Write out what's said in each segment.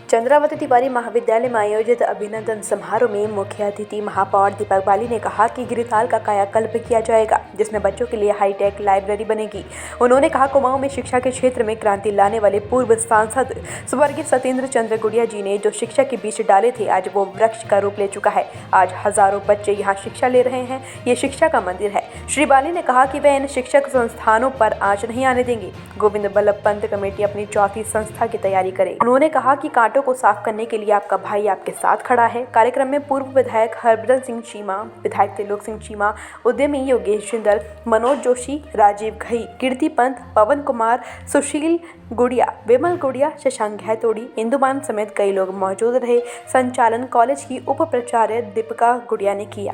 चंद्रावती तिवारी महाविद्यालय में आयोजित अभिनंदन समारोह में मुख्य अतिथि महापौर दीपक बाली ने कहा कि गिरिताल का कायाकल्प किया जाएगा, जिसमें बच्चों के लिए हाईटेक लाइब्रेरी बनेगी। उन्होंने कहा, कुमाऊं में शिक्षा के क्षेत्र में क्रांति लाने वाले पूर्व सांसद स्वर्गीय सत्येंद्र चंद्र गुड़िया जी ने जो शिक्षा के बीज डाले थे, आज वो वृक्ष का रूप ले चुका है। आज हजारों बच्चे यहाँ शिक्षा ले रहे हैं। ये शिक्षा का मंदिर है। श्री बाली ने कहा कि वे इन शिक्षक संस्थानों पर आंच नहीं आने देंगे। गोविंद बल्लभ पंत कमेटी अपनी चौथी संस्था की तैयारी करे। उन्होंने कहा कि कांटों को साफ करने के लिए आपका भाई आपके साथ खड़ा है। कार्यक्रम में पूर्व विधायक हरभजन सिंह चीमा, विधायक त्रिलोक सिंह चीमा, उद्यमी योगेश जिंदल, मनोज जोशी, राजीव घई, कीर्ति पंत, पवन कुमार, सुशील गुड़िया, विमल गुड़िया, शशांक गहतोड़ी, इंदुमान समेत कई लोग मौजूद रहे। संचालन कॉलेज की उप प्राचार्य दीपिका गुड़िया ने किया।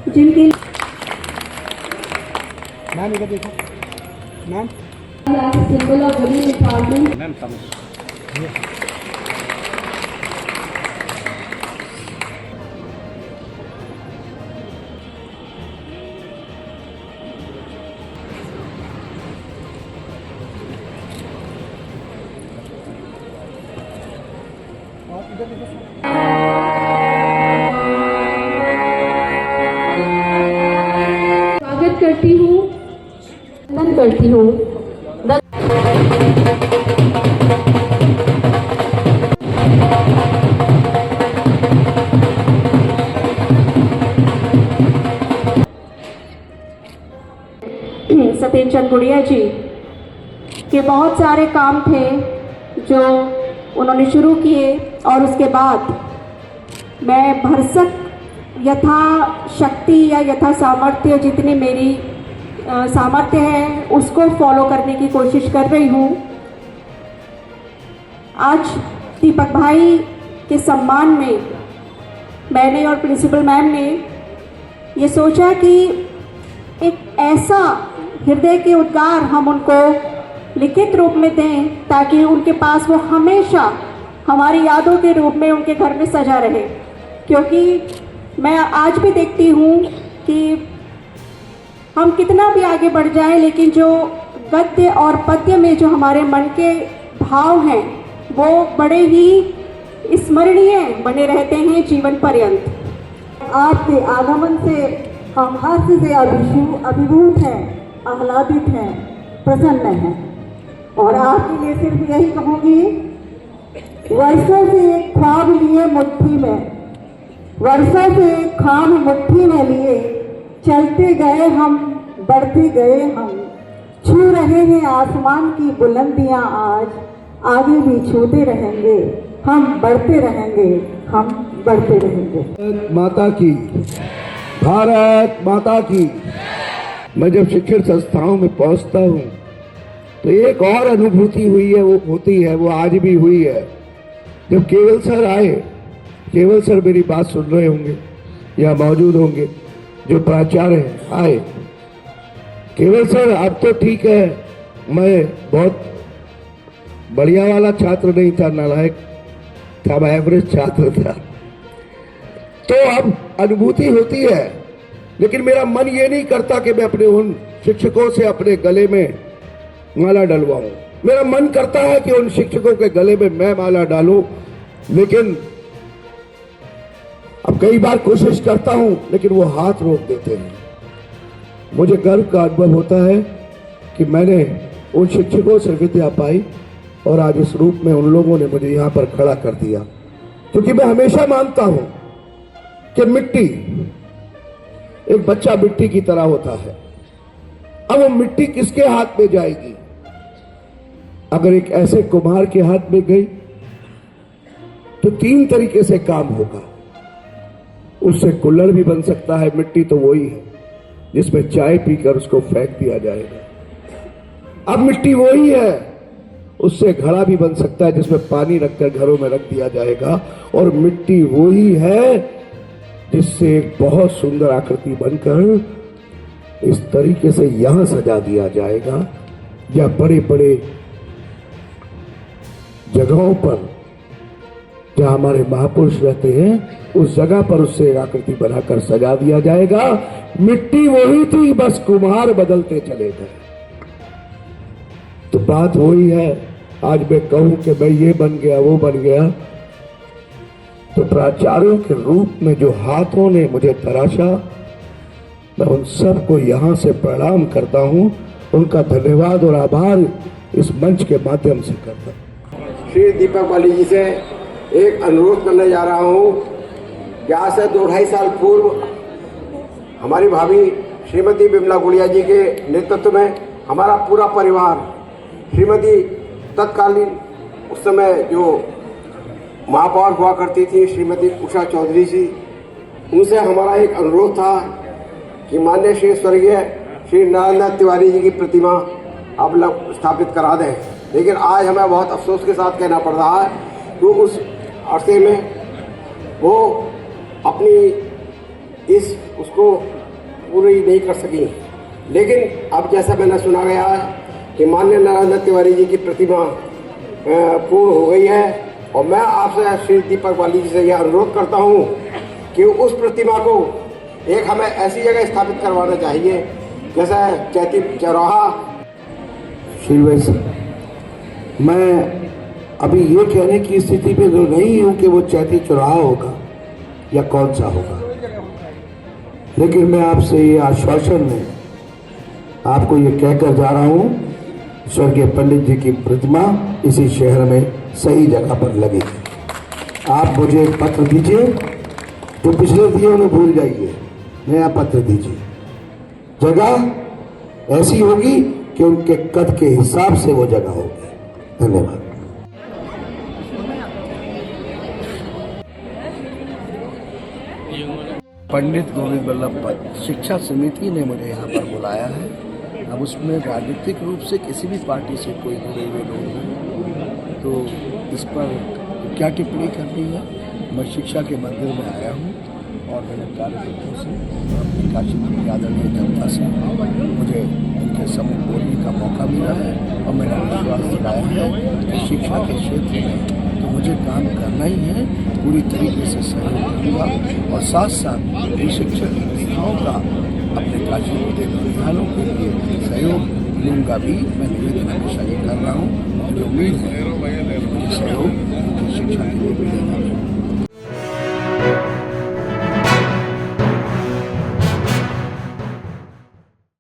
जिनके मैम इधर देखो ma'am symbol of women empowerment ma'am और इधर देखो करती हूँ, वंदन करती हूँ। सत्येंद्र चंद्र गुड़िया जी के बहुत सारे काम थे जो उन्होंने शुरू किए और उसके बाद मैं भरसक यथा शक्ति या यथा सामर्थ्य जितनी मेरी सामर्थ्य है उसको फॉलो करने की कोशिश कर रही हूँ। आज दीपक भाई के सम्मान में मैंने और प्रिंसिपल मैम ने ये सोचा कि एक ऐसा हृदय के उद्गार हम उनको लिखित रूप में दें ताकि उनके पास वो हमेशा हमारी यादों के रूप में उनके घर में सजा रहे। क्योंकि मैं आज भी देखती हूँ कि हम कितना भी आगे बढ़ जाएं, लेकिन जो गद्य और पद्य में जो हमारे मन के भाव हैं वो बड़े ही स्मरणीय बने रहते हैं जीवन पर्यंत। आपके आगमन से हम हर्ष से अभिभूत हैं, आह्लादित हैं, प्रसन्न हैं और आपके लिए सिर्फ यही कहूँगी, वर्षों से एक ख्वाब लिए मुट्ठी में, वर्षों से खाम मुट्ठी में लिए, चलते गए हम, बढ़ते गए हम, छू रहे हैं आसमान की बुलंदियां आज, आगे भी छूते रहेंगे, हम बढ़ते रहेंगे, हम बढ़ते रहेंगे। माता की, भारत माता की। मैं जब शिक्षण संस्थाओं में पहुंचता हूं तो एक और अनुभूति हुई है, वो होती है, वो आज भी हुई है। जब केवल सर आए, केवल सर मेरी बात सुन रहे होंगे या मौजूद होंगे, जो प्राचार्य हैं आए। केवल सर अब तो ठीक है, मैं बहुत बढ़िया वाला छात्र नहीं था, नालायक था, मैं एवरेज छात्र था। तो अब अनुभूति होती है, लेकिन मेरा मन ये नहीं करता कि मैं अपने उन शिक्षकों से अपने गले में माला डलवाऊं। मेरा मन करता है कि उन शिक्षकों के गले में मैं माला डालूं, लेकिन अब कई बार कोशिश करता हूं लेकिन वो हाथ रोक देते हैं। मुझे गर्व का अनुभव होता है कि मैंने उन शिक्षकों से विद्या पाई और आज इस रूप में उन लोगों ने मुझे यहां पर खड़ा कर दिया। क्योंकि मैं हमेशा मानता हूं कि मिट्टी, एक बच्चा मिट्टी की तरह होता है। अब वो मिट्टी किसके हाथ में जाएगी? अगर एक ऐसे कुम्हार के हाथ में गई तो 3 तरीके से काम होगा। उससे कुल्हड़ भी बन सकता है। मिट्टी तो वही है जिसमें चाय पीकर उसको फेंक दिया जाएगा। अब मिट्टी वही है, उससे घड़ा भी बन सकता है जिसमें पानी रखकर घरों में रख दिया जाएगा। और मिट्टी वही है जिससे एक बहुत सुंदर आकृति बनकर इस तरीके से यहां सजा दिया जाएगा, या बड़े बड़े जगहों पर जहां हमारे महापुरुष रहते हैं उस जगह पर उससे एक आकृति बनाकर सजा दिया जाएगा। मिट्टी वही थी, बस कुम्हार बदलते चले गए। तो बात वही है। आज मैं कहूं कि मैं ये बन गया वो बन गया, तो प्राचार्यों के रूप में जो हाथों ने मुझे तराशा, मैं उन सबको यहां से प्रणाम करता हूं, उनका धन्यवाद और आभार इस मंच के माध्यम से करता हूं। श्री दीपक बाली जी से एक अनुरोध करने जा रहा हूं कि आज से 2-2.5 साल पूर्व हमारी भाभी श्रीमती बिमला गुड़िया जी के नेतृत्व में हमारा पूरा परिवार, श्रीमती तत्कालीन उस समय जो महापौर हुआ करती थी श्रीमती उषा चौधरी जी, उनसे हमारा एक अनुरोध था कि माननीय श्री स्वर्गीय श्री नारायण तिवारी जी की प्रतिमा आप लोग स्थापित करा दें। लेकिन आज हमें बहुत अफसोस के साथ कहना पड़ रहा है कि उस अरसे में वो अपनी उसको पूरी नहीं कर सकी। लेकिन अब जैसा मैंने सुना गया है कि माननीय नारायण तिवारी जी की प्रतिमा पूर्ण हो गई है, और मैं आपसे श्री दीपक बाली जी से यह अनुरोध करता हूं कि उस प्रतिमा को एक हमें ऐसी जगह स्थापित करवाना चाहिए जैसे चैती चौराहा। श्री वैसे मैं अभी ये कहने की स्थिति में तो नहीं हूं कि वो चैती चौराहा होगा या कौन सा होगा, लेकिन मैं आपसे ये आश्वासन में आपको ये कहकर जा रहा हूं, स्वर्गीय पंडित जी की प्रतिमा इसी शहर में सही जगह पर लगेगी। आप मुझे एक पत्र दीजिए, जो पिछले दिए उन्हें भूल जाइए, नया पत्र दीजिए। जगह ऐसी होगी कि उनके कद के हिसाब से वो जगह होगी। धन्यवाद। पंडित गोविंद वल्लभ पंत शिक्षा समिति ने मुझे यहाँ पर बुलाया है। अब उसमें राजनीतिक रूप से किसी भी पार्टी से कोई जुड़े हुए लोग हैं तो इस पर क्या टिप्पणी करनी है। मैं शिक्षा के मंदिर में आया हूँ और मेरे कार्यकर्ताओं से, अपनी काशी की आदरणीय जनता से मुझे उनके सम्मुख बोलने का मौका मिला है और मैंने विश्वास दिलाया है कि शिक्षा के क्षेत्र में तो मुझे काम करना ही है, पूरी तरीके से सहयोग दूंगा और साथ साथ शिक्षण संस्थाओं का अपने काशी के विद्यालयों के लिए सहयोग लूँगा भी। मैं निवेदन हमेशा ये कर रहा हूँ, मुझे उम्मीद है कि मुझे सहयोग शिक्षा के लिए मिलेगा।